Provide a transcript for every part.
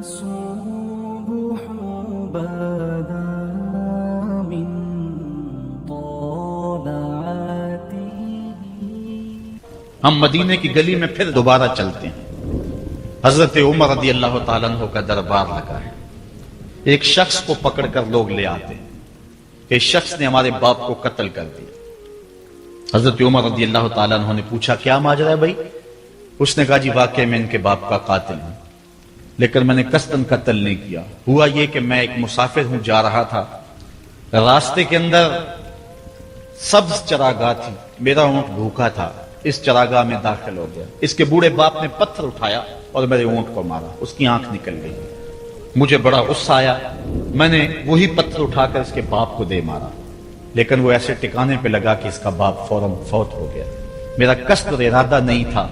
صبح بدا من طلعته۔ ہم مدینے کی گلی میں پھر دوبارہ چلتے ہیں۔ حضرت عمر رضی اللہ تعالیٰ عنہ کا دربار لگا ہے۔ ایک شخص کو پکڑ کر لوگ لے آتے ہیں کہ اس شخص نے ہمارے باپ کو قتل کر دیا۔ حضرت عمر رضی اللہ تعالیٰ عنہ نے پوچھا کیا ماجرا ہے بھائی؟ اس نے کہا جی واقعی میں ان کے باپ کا قاتل ہوں، لیکن میں نے قصداً قتل نہیں کیا۔ ہوا یہ کہ میں ایک مسافر ہوں، جا رہا تھا، راستے کے اندر سبز چراگاہ تھی، میرا اونٹ بھوکا تھا، اس چراگاہ میں داخل ہو گیا۔ اس کے بوڑھے باپ نے پتھر اٹھایا اور میرے اونٹ کو مارا، اس کی آنکھ نکل گئی۔ مجھے بڑا غصہ آیا، میں نے وہی پتھر اٹھا کر اس کے باپ کو دے مارا، لیکن وہ ایسے ٹکانے پہ لگا کہ اس کا باپ فوراً فوت ہو گیا۔ میرا قصد اور ارادہ نہیں تھا،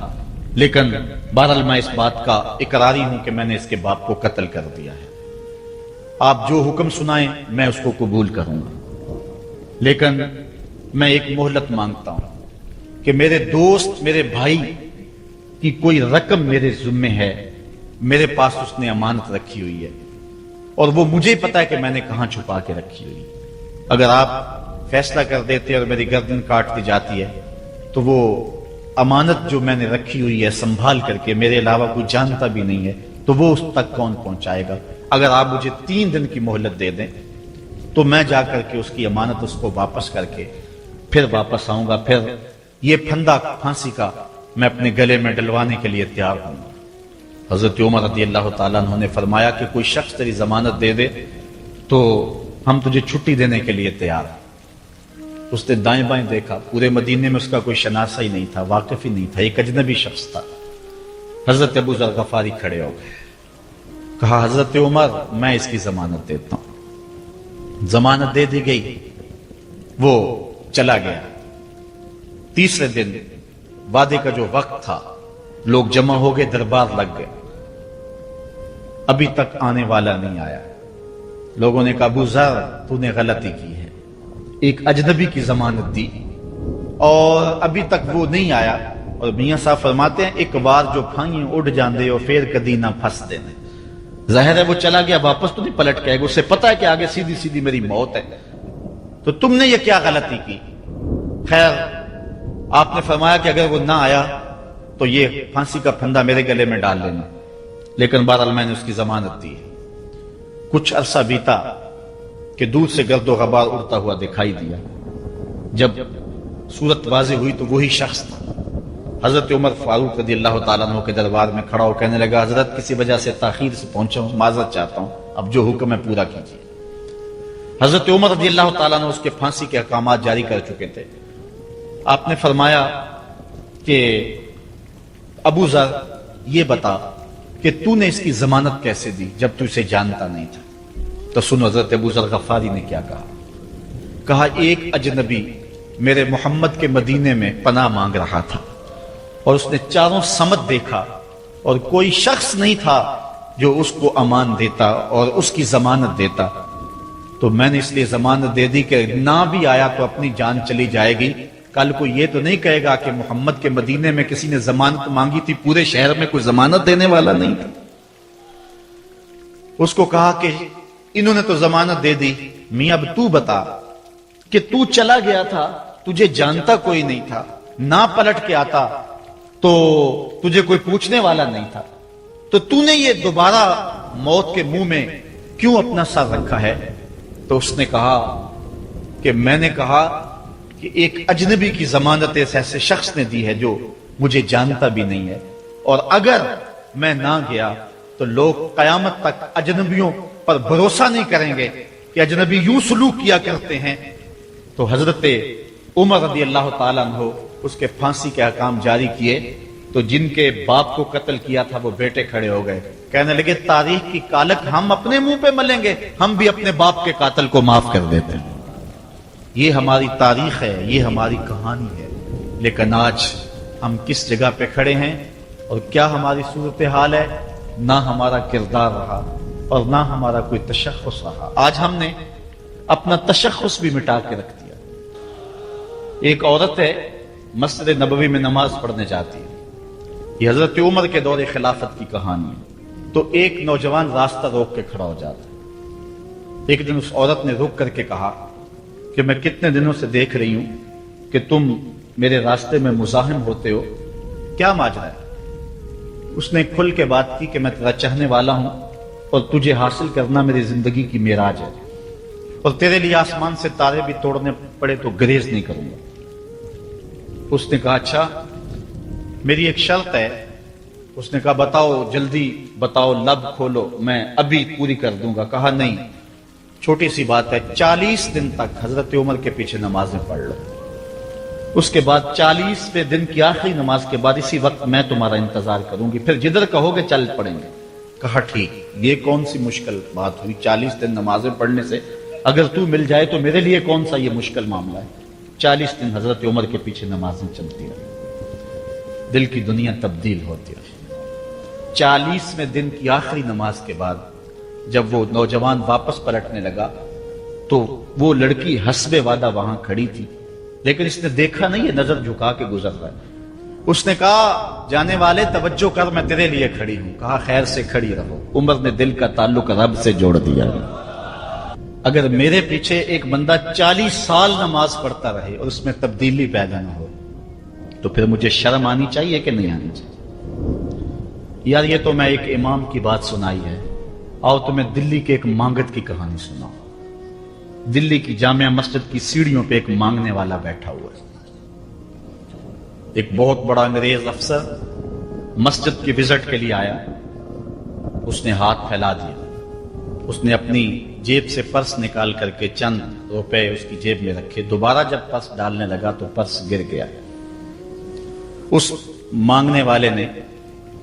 لیکن بہرحال میں اس بات کا اقراری ہوں کہ میں نے اس کے باپ کو قتل کر دیا ہے۔ آپ جو حکم سنائیں میں اس کو قبول کروں گا، لیکن میں ایک مہلت مانگتا ہوں کہ میرے دوست، میرے بھائی کی کوئی رقم میرے ذمے ہے، میرے پاس اس نے امانت رکھی ہوئی ہے، اور وہ مجھے پتا ہے کہ میں نے کہاں چھپا کے رکھی ہوئی ہے۔ اگر آپ فیصلہ کر دیتے اور میری گردن کاٹ دی جاتی ہے تو وہ امانت جو میں نے رکھی ہوئی ہے سنبھال کر کے میرے علاوہ کوئی جانتا بھی نہیں ہے، تو وہ اس تک کون پہنچائے گا؟ اگر آپ مجھے 3 دن کی مہلت دے دیں تو میں جا کر کے اس کی امانت اس کو واپس کر کے پھر واپس آؤں گا، پھر یہ پھندا پھانسی کا میں اپنے گلے میں ڈلوانے کے لیے تیار ہوں گا۔ حضرت عمر رضی اللہ تعالیٰ عنہ نے فرمایا کہ کوئی شخص تیری ضمانت دے دے تو ہم تجھے چھٹی دینے کے لیے تیار ہیں۔ اس نے دائیں بائیں دیکھا، پورے مدینے میں اس کا کوئی شناسہ ہی نہیں تھا، واقف ہی نہیں تھا، ایک اجنبی شخص تھا۔ حضرت ابو ذر غفاری کھڑے ہو گئے، کہا حضرت عمر میں اس کی ضمانت دیتا ہوں۔ ضمانت دے دی گئی، وہ چلا گیا۔ تیسرے دن وعدے کا جو وقت تھا، لوگ جمع ہو گئے، دربار لگ گئے، ابھی تک آنے والا نہیں آیا۔ لوگوں نے کہا ابو ذر تو نے غلطی کی ہے، ایک اجنبی کی ضمانت دی اور ابھی تک وہ نہیں آیا، اور میاں صاحب فرماتے ہیں ایک بار جو پھائیں اڑ جاندے اور پھر کدی نہ پھنس دینے۔ ظاہر ہے وہ چلا گیا، واپس تو نہیں پلٹ کے آئے گا، اسے پتا ہے کہ آگے سیدھی سیدھی میری موت ہے، تو تم نے یہ کیا غلطی کی؟ خیر آپ نے فرمایا کہ اگر وہ نہ آیا تو یہ پھانسی کا پھندا میرے گلے میں ڈال لینا، لیکن بہرحال میں نے اس کی ضمانت دی۔ کچھ عرصہ بیتا کہ دور سے گرد و غبار اڑتا ہوا دکھائی دیا۔ جب صورت واضح ہوئی تو وہی شخص تھا۔ حضرت عمر فاروق رضی اللہ تعالیٰ عنہ کے دربار میں کھڑا ہو کہنے لگا حضرت کسی وجہ سے تاخیر سے پہنچا ہوں، معذرت چاہتا ہوں، اب جو حکم ہے پورا کیجیے۔ حضرت عمر رضی اللہ تعالیٰ عنہ اس کے پھانسی کے احکامات جاری کر چکے تھے۔ آپ نے فرمایا کہ ابو ذر یہ بتا کہ تو نے اس کی ضمانت کیسے دی جب تو اسے جانتا نہیں تھا؟ تو سنو حضرت ابو ذر غفاری نے کیا کہا۔ کہا ایک اجنبی میرے محمد کے مدینے میں پناہ مانگ رہا تھا اور اس نے چاروں سمت دیکھا اور کوئی شخص نہیں تھا جو اس کو امان دیتا اور اس کی ضمانت دیتا، تو میں نے اس لیے ضمانت دے دی کہ نہ بھی آیا تو اپنی جان چلی جائے گی، کل کو یہ تو نہیں کہے گا کہ محمد کے مدینے میں کسی نے ضمانت مانگی تھی، پورے شہر میں کوئی ضمانت دینے والا نہیں تھا۔ اس کو کہا کہ انہوں نے تو ضمانت دے دی، میاں اب تو بتا کہ تو چلا گیا تھا، تجھے جانتا کوئی نہیں تھا، نہ پلٹ کے آتا تو تجھے کوئی پوچھنے والا نہیں تھا، تو تو نے یہ دوبارہ موت کے منہ میں کیوں اپنا سر رکھا ہے؟ تو اس نے کہا کہ میں نے کہا کہ ایک اجنبی کی ضمانت ایسے شخص نے دی ہے جو مجھے جانتا بھی نہیں ہے، اور اگر میں نہ گیا تو لوگ قیامت تک اجنبیوں پر بھروسہ نہیں کریں گے کہ اجنبی یوں سلوک کیا کرتے ہیں۔ تو حضرت عمر رضی اللہ تعالیٰ عنہ اس کے پھانسی کے احکام جاری کیے، تو جن کے باپ کو قتل کیا تھا وہ بیٹے کھڑے ہو گئے، کہنے لگے تاریخ کی کالک ہم اپنے منہ پہ ملیں گے، ہم بھی اپنے باپ کے قاتل کو معاف کر دیتے ہیں۔ یہ ہماری تاریخ ہے، یہ ہماری کہانی ہے، لیکن آج ہم کس جگہ پہ کھڑے ہیں اور کیا ہماری صورتحال ہے؟ نہ ہمارا کردار رہا اور نہ ہمارا کوئی تشخص رہا۔ آج ہم نے اپنا تشخص بھی مٹا کے رکھ دیا۔ ایک عورت ہے مسجد نبوی میں نماز پڑھنے جاتی ہے، یہ حضرت عمر کے دور خلافت کی کہانی ہے۔ تو ایک نوجوان راستہ روک کے کھڑا ہو جاتا. ایک دن اس عورت نے رک کر کے کہا کہ میں کتنے دنوں سے دیکھ رہی ہوں کہ تم میرے راستے میں مزاحم ہوتے ہو, کیا ماجرا ہے؟ اس نے کھل کے بات کی کہ میں تیرا چاہنے والا ہوں اور تجھے حاصل کرنا میری زندگی کی معراج ہے, اور تیرے لیے آسمان سے تارے بھی توڑنے پڑے تو گریز نہیں کروں گا. اس نے کہا اچھا میری ایک شرط ہے. اس نے کہا بتاؤ, جلدی بتاؤ, لب کھولو, میں ابھی پوری کر دوں گا. کہا نہیں, چھوٹی سی بات ہے, 40 دن تک حضرت عمر کے پیچھے نمازیں پڑھ لو, اس کے بعد 40ویں دن کی آخری نماز کے بعد اسی وقت میں تمہارا انتظار کروں گی, پھر جدھر کہو گے چل پڑیں گے. کہا ٹھیک, یہ کون سی مشکل بات ہوئی 40 دن نمازیں پڑھنے سے, اگر تو مل جائے تو میرے لیے کون سا یہ مشکل معاملہ ہے. 40 دن حضرت عمر کے پیچھے نمازیں چلتی رہی, دل کی دنیا تبدیل ہوتی رہی. 40ویں دن کی آخری نماز کے بعد جب وہ نوجوان واپس پلٹنے لگا تو وہ لڑکی حسب وعدہ وہاں کھڑی تھی, لیکن اس نے دیکھا نہیں ہے, نظر جھکا کے گزر رہا ہے. اس نے کہا جانے والے توجہ کر, میں تیرے لیے کھڑی ہوں. کہا خیر سے کھڑی رہو. عمر نے دل کا تعلق رب سے جوڑ دیا. اگر میرے پیچھے ایک بندہ 40 سال نماز پڑھتا رہے اور اس میں تبدیلی پیدا نہ ہو تو پھر مجھے شرم آنی چاہیے کہ نہیں آنی چاہیے؟ یار یہ تو میں ایک امام کی بات سنائی ہے, آؤ تمہیں دلی کے ایک مانگت کی کہانی سناؤں. دلی کی جامع مسجد کی سیڑھیوں پہ ایک مانگنے والا بیٹھا ہوا ہے. ایک بہت بڑا انگریز افسر مسجد کی وزٹ کے لیے آیا. اس نے ہاتھ پھیلا دیا, اس نے اپنی جیب سے پرس نکال کر کے چند روپے اس کی جیب میں رکھے. دوبارہ جب پرس ڈالنے لگا تو پرس گر گیا. اس مانگنے والے نے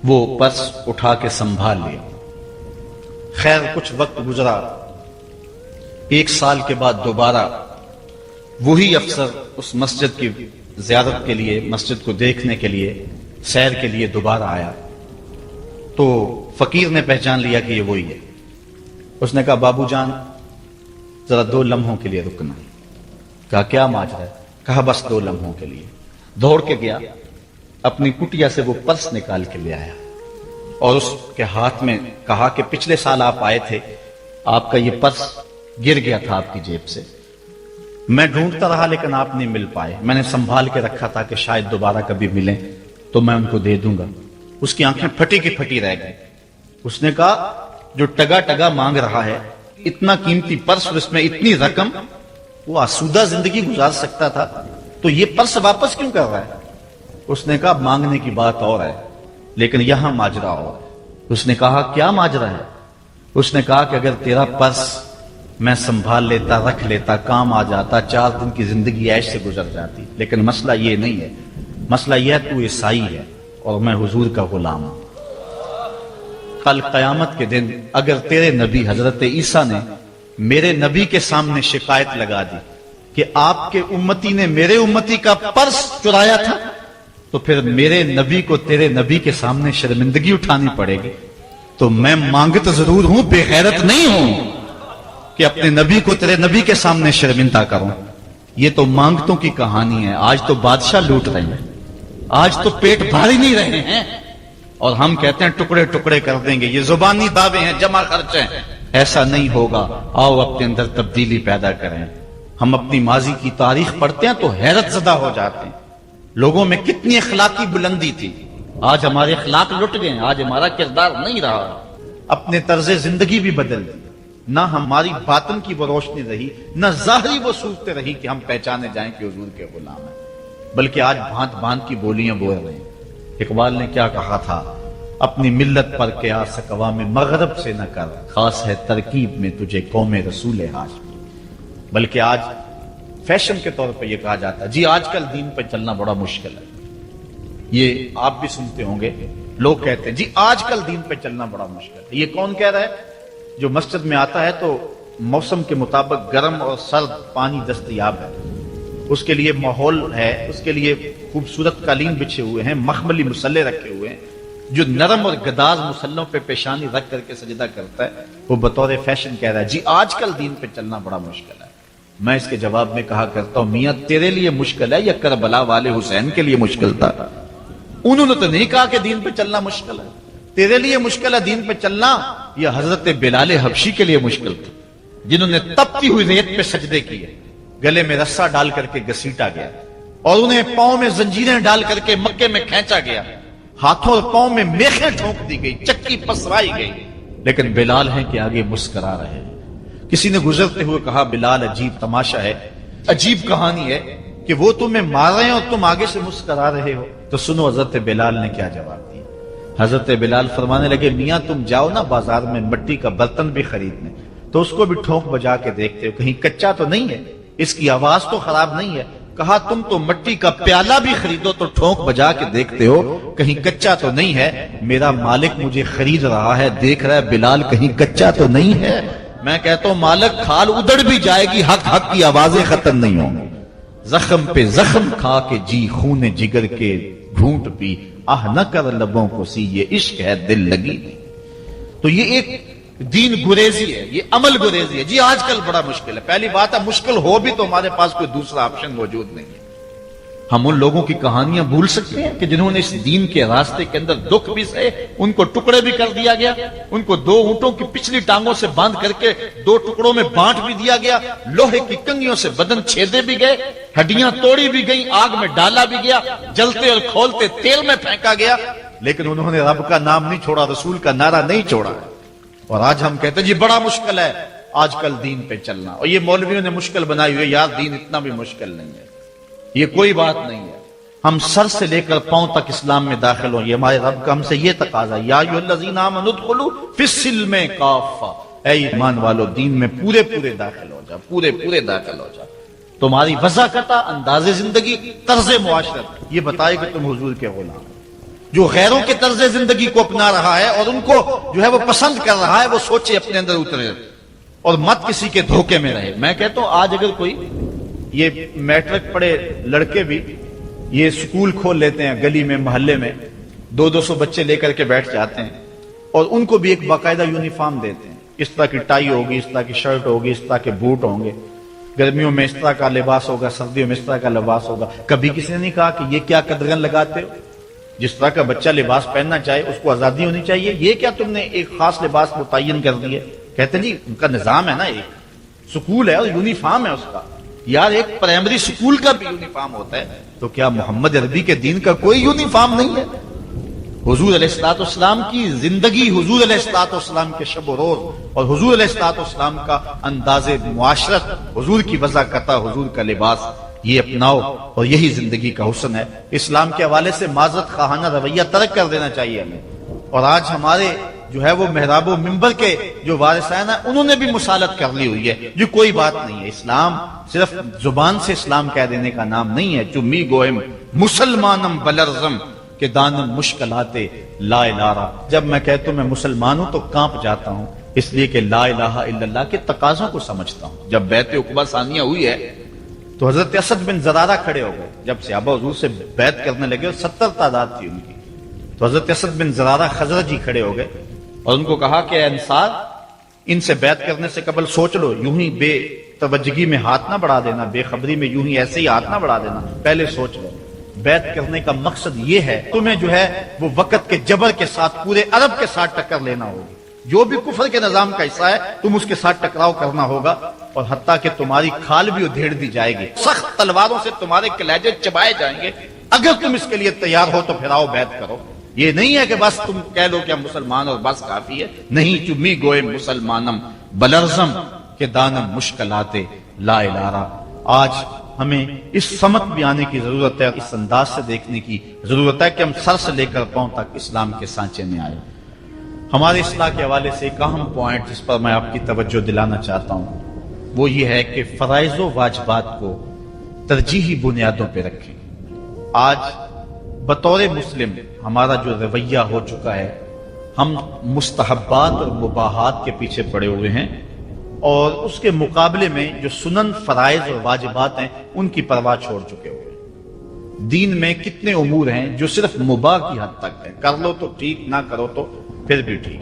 وہ پرس اٹھا کے سنبھال لیا. خیر کچھ وقت گزرا, 1 سال کے بعد دوبارہ وہی افسر اس مسجد کی زیارت کے لیے, مسجد کو دیکھنے کے لیے, سیر کے لیے دوبارہ آیا. تو فقیر نے پہچان لیا کہ یہ وہی ہے. اس نے کہا بابو جان ذرا 2 لمحوں کے لیے رکنا. کہا کیا ماجرا ہے؟ کہا بس 2 لمحوں کے لیے. دوڑ کے گیا, اپنی کٹیا سے وہ پرس نکال کے لے آیا اور اس کے ہاتھ میں کہا کہ پچھلے سال آپ آئے تھے, آپ کا یہ پرس گر گیا تھا آپ کی جیب سے, میں ڈھونڈتا رہا لیکن آپ نہیں مل پائے, میں نے سنبھال کے رکھا تھا کہ شاید دوبارہ کبھی ملیں تو میں ان کو دے دوں گا. اس کی آنکھیں پھٹی کی پھٹی رہ گئی. اس نے کہا جو ٹگا ٹگا مانگ رہا ہے, اتنا قیمتی پرس اور اس میں اتنی رقم, وہ آسودہ زندگی گزار سکتا تھا, تو یہ پرس واپس کیوں کر رہا ہے؟ اس نے کہا مانگنے کی بات اور ہے لیکن یہاں ماجرا اور ہے. اس نے کہا کیا ماجرا ہے؟ اس نے کہا کہ اگر تیرا پرس میں سنبھال لیتا, رکھ لیتا, کام آ جاتا, 4 دن کی زندگی عیش سے گزر جاتی, لیکن مسئلہ یہ نہیں ہے. مسئلہ یہ ہے تو عیسائی ہے اور میں حضور کا غلام ہوں. کل قیامت کے دن اگر تیرے نبی حضرت عیسیٰ نے میرے نبی کے سامنے شکایت لگا دی کہ آپ کے امتی نے میرے امتی کا پرس چرایا تھا, تو پھر میرے نبی کو تیرے نبی کے سامنے شرمندگی اٹھانی پڑے گی. تو میں مانگت ضرور ہوں, بے غیرت نہیں ہوں کہ اپنے نبی کو تیرے نبی کے سامنے شرمندہ کروں. یہ تو مانگتوں کی کہانی ہے. آج تو بادشاہ لوٹ رہے ہیں, آج تو پیٹ بھاری نہیں رہے ہیں, اور ہم کہتے ہیں ٹکڑے ٹکڑے کر دیں گے. یہ زبانی دعوے ہیں, جمع خرچے ہیں. ایسا نہیں ہوگا. آؤ اپنے اندر تبدیلی پیدا کریں. ہم اپنی ماضی کی تاریخ پڑھتے ہیں تو حیرت زدہ ہو جاتے ہیں. لوگوں میں کتنی اخلاقی بلندی تھی, آج ہمارے اخلاق لٹ گئے ہیں, آج ہمارا کردار نہیں رہا. اپنے طرز زندگی بھی بدل دی. نہ ہماری باطن کی وہ روشنی رہی, نہ ظاہری وہ صورتیں رہی کہ ہم پہچانے جائیں کہ حضور کے غلام ہیں, بلکہ آج بھانت بھانت کی بولیاں بول رہے ہیں. اقبال نے کیا کہا تھا, اپنی ملت پر قیاس اقوام مغرب سے نہ کر, خاص ہے ترکیب میں تجھے قوم رسول ہاشمی. بلکہ آج فیشن کے طور پہ یہ کہا جاتا ہے جی آج کل دین پہ چلنا بڑا مشکل ہے. یہ آپ بھی سنتے ہوں گے, لوگ کہتے ہیں جی آج کل دین پہ چلنا بڑا مشکل ہے. یہ کون کہہ رہا ہے؟ جو مسجد میں آتا ہے تو موسم کے مطابق گرم اور سرد پانی دستیاب ہے, اس کے لیے ماحول ہے, اس کے لیے خوبصورت قالین بچھے ہوئے ہیں, مخملی مسلے رکھے ہوئے ہیں. جو نرم اور گداز مسلوں پہ پیشانی رکھ کر کے سجدہ کرتا ہے وہ بطور فیشن کہہ رہا ہے جی آج کل دین پہ چلنا بڑا مشکل ہے. میں اس کے جواب میں کہا کرتا ہوں, میاں تیرے لیے مشکل ہے یا کربلا والے حسین کے لیے مشکل تھا؟ انہوں نے تو نہیں کہا کہ دین پہ چلنا مشکل ہے. تیرے لیے مشکل ہے دین پہ چلنا، یہ حضرت بلال حبشی کے لیے مشکل تھا، جنہوں نے تپتی ہوئی ریت پہ سجدے کیے، گلے میں رسا ڈال کر کے گھسیٹا گیا، اور انہیں پاؤں میں زنجیریں ڈال کر کے مکے میں کھینچا گیا، ہاتھوں اور پاؤں میں میخیں ٹھونک دی گئی، چکی پسرائی گئی، لیکن بلال ہیں کہ آگے مسکرا رہے۔ کسی نے گزرتے ہوئے کہا بلال عجیب تماشا ہے، عجیب کہانی ہے کہ وہ تمہیں مار رہے ہیں اور تم آگے سے مسکرا رہے ہو۔ تو سنو حضرت بلال نے کیا جواب دیا۔ حضرت بلال فرمانے لگے میاں تم جاؤ نا بازار میں مٹی کا برتن بھی خریدنے، تو اس کو بھی ٹھونک بجا کے دیکھتے ہو کہیں کچا تو نہیں ہے، اس کی آواز تو خراب نہیں ہے۔ کہا تم تو مٹی کا پیالہ بھی خریدو تو ٹھونک بجا کے دیکھتے ہو کہیں کچا تو نہیں ہے، میرا مالک مجھے خرید رہا ہے، دیکھ رہا ہے بلال کہیں کچا تو نہیں ہے۔ میں کہتا ہوں مالک کھال ادڑ بھی جائے گی، حق حق کی آوازیں ختم نہیں ہوں گی۔ زخم پہ زخم کھا کے جی خون جگر کے گھونٹ پی، آہ نہ کر لبوں کو سی، یہ عشق ہے دل لگی نہیں۔ تو یہ ایک دین گریزی ہے، یہ عمل گریزی ہے۔ جی آج کل بڑا مشکل ہے، پہلی بات ہے مشکل ہو بھی تو ہمارے پاس کوئی دوسرا آپشن موجود نہیں ہے۔ ہم ان لوگوں کی کہانیاں بھول سکتے ہیں کہ جنہوں نے اس دین کے راستے کے اندر دکھ بھی سہے، ان کو ٹکڑے بھی کر دیا گیا، ان کو 2 اونٹوں کی پچھلی ٹانگوں سے باندھ کر کے 2 ٹکڑوں میں بانٹ بھی دیا گیا، لوہے کی کنگھیوں سے بدن چھیدے بھی گئے، ہڈیاں توڑی بھی گئیں، آگ میں ڈالا بھی گیا، جلتے اور کھولتے تیل میں پھینکا گیا، لیکن انہوں نے رب کا نام نہیں چھوڑا، رسول کا نعرہ نہیں چھوڑا۔ اور آج ہم کہتے ہیں جی بڑا مشکل ہے آج کل دین پہ چلنا، اور یہ مولویوں نے مشکل بنائی ہوئی ہے، یار دین اتنا بھی مشکل نہیں ہے، یہ کوئی بات نہیں ہے۔ ہم سر سے لے کر پاؤں تک اسلام میں داخل ہوں، یہ ہمارے رب کا ہم سے یہ تقاضا، یا ایھا الذین آمنوا ادخلوا فی السلم کافہ، اے ایمان والو دین میں پورے پورے داخل ہو جاؤ، پورے پورے داخل ہو جاؤ۔ تمہاری وضاحت، انداز زندگی، طرز معاشرت یہ بتائے کہ تم حضور کے غلام۔ جو غیروں کے طرز زندگی کو اپنا رہا ہے اور ان کو جو ہے وہ پسند کر رہا ہے، وہ سوچے اپنے اندر اترے اور مت کسی کے دھوکے میں رہے۔ میں کہتا ہوں آج اگر کوئی یہ میٹرک پڑھے لڑکے بھی یہ سکول کھول لیتے ہیں گلی میں محلے میں، 200 بچے لے کر کے بیٹھ جاتے ہیں اور ان کو بھی ایک باقاعدہ یونیفارم دیتے ہیں، اس طرح کی ٹائی ہوگی، اس طرح کی شرٹ ہوگی، اس طرح کے بوٹ ہوں گے، گرمیوں میں اس طرح کا لباس ہوگا، سردیوں میں اس طرح کا لباس ہوگا۔ کبھی کسی نے نہیں کہا کہ یہ کیا قدغن لگاتے ہو؟ جس طرح کا بچہ لباس پہننا چاہے اس کو آزادی ہونی چاہیے، یہ کیا تم نے ایک خاص لباس متعین کر دی ہے؟ کہتے ہیں جی ان کا نظام ہے نا، ایک سکول ہے اور یونیفارم ہے اس کا، یار ایک پرائمری سکول کا بھی یونیفارم ہوتا ہے، تو کیا محمد عربی کے دین کا کوئی یونیفارم نہیں ہے؟ حضور علیہ الصلوۃ والسلام کی زندگی، حضور علیہ الصلوۃ والسلام کے شب و روز اور حضور علیہ الصلوۃ والسلام کا انداز معاشرت، حضور کی وضاحت، حضور کا لباس، یہ اپناؤ اور یہی زندگی کا حسن ہے۔ اسلام کے حوالے سے معذرت خواہانہ رویہ ترک کر دینا چاہیے ہمیں۔ اور آج ہمارے جو ہے وہ محراب و منبر کے جو وارثین ہیں انہوں نے بھی مسالت کر لی ہوئی ہے، جو کوئی بات نہیں ہے۔ اسلام صرف زبان سے اسلام کہہ دینے کا نام نہیں ہے۔ چمی گوہم مسلمانم بلرزم کہ دانم مشکلات لا الہ۔ جب میں کہتا ہوں میں مسلمان ہوں تو کانپ جاتا ہوں، اس لیے کہ لا الہ الا اللہ کے تقاضوں کو سمجھتا ہوں۔ جب بیعت عقبہ ثانیہ ہوئی ہے تو حضرت اسد بن زرارہ کھڑے ہو گئے، جب صحابہ حضور سے بیعت کرنے لگے اور 70 تعداد تھی ان کی، تو حضرت اسد بن زرارہ خزرجی کھڑے ہو گئے اور ان کو کہا کہ اے انصار، ان سے بیعت کرنے سے قبل سوچ لو، یوں ہی بے توجہی میں ہاتھ نہ بڑھا دینا، بے خبری میں یوں ہی ایسے ہی ہاتھ نہ بڑھا دینا، پہلے سوچ لو۔ بیعت کرنے کا مقصد یہ ہے تمہیں جو ہے وہ وقت کے جبر کے ساتھ پورے عرب کے ساتھ ٹکر لینا ہوگی، جو بھی کفر کے نظام کا حصہ ہے تم اس کے ساتھ ٹکراؤ کرنا ہوگا، اور حتیٰ کہ تمہاری کھال بھی ادھیڑ دی جائے گی، سخت تلواروں سے تمہارے کلیجے چبائے جائیں گے، اگر تم اس کے لیے تیار ہو تو پھر آؤ بیعت کرو۔ یہ نہیں ہے کہ بس تم کہہ لو کہ ہم مسلمان اور بس کافی ہے، نہیں۔ چمی گوئے مسلمانم بلرزم کہ دانم مشکلات لا الہ۔ آج ہمیں اس سمت بھی آنے کی ضرورت ہے، اس انداز سے دیکھنے کی ضرورت ہے کہ ہم سر سے لے کر پاؤں تک اسلام کے سانچے میں آئے۔ ہمارے اصلاح کے حوالے سے ایک اہم پوائنٹ جس پر میں آپ کی توجہ دلانا چاہتا ہوں وہ یہ ہے کہ فرائض و واجبات کو ترجیحی بنیادوں پہ رکھیں۔ آج بطور مسلم ہمارا جو رویہ ہو چکا ہے، ہم مستحبات اور مباحات کے پیچھے پڑے ہوئے ہیں، اور اس کے مقابلے میں جو سنن، فرائض اور واجبات ہیں ان کی پرواہ چھوڑ چکے ہوئے ہیں۔ دین میں کتنے امور ہیں جو صرف مباح کی حد تک ہے، کر لو تو ٹھیک، نہ کرو تو پھر بھی ٹھیک،